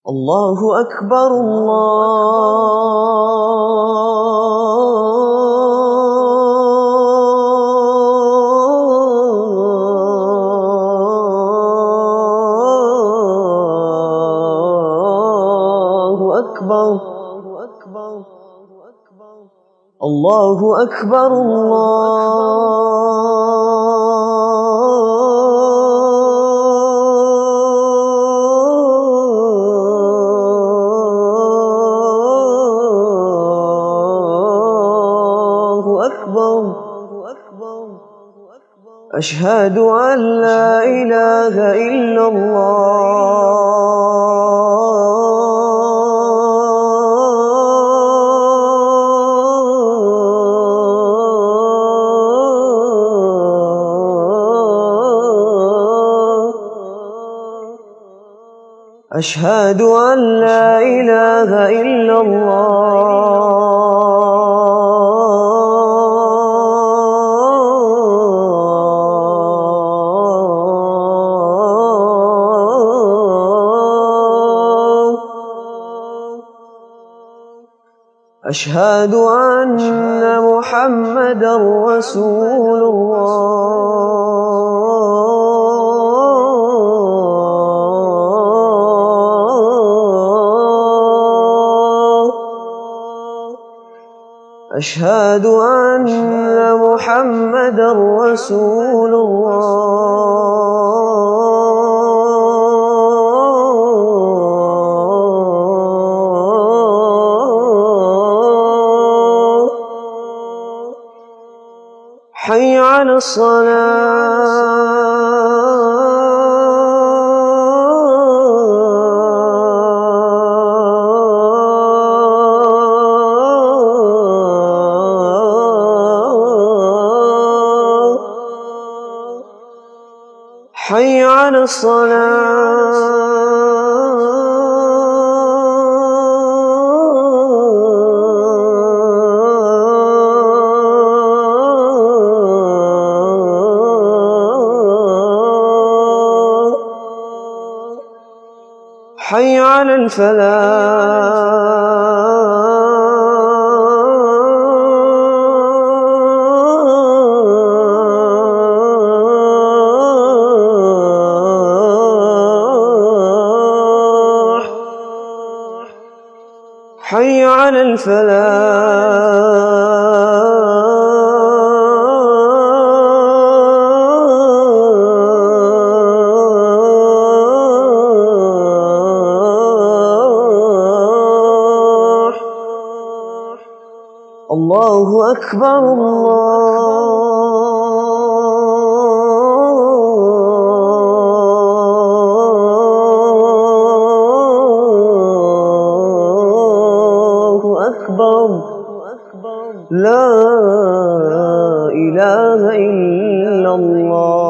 الله أكبر الله أكبر الله أكبر أشهد أن لا إله إلا الله أشهد أن لا إله إلا الله أشهد أن محمدًا رسول الله أشهد أن محمدًا رسول الله حي على الصلاة حي على الصلاة حي على الفلاح حي على الفلاح الله أكبر الله أكبر لا إله إلا الله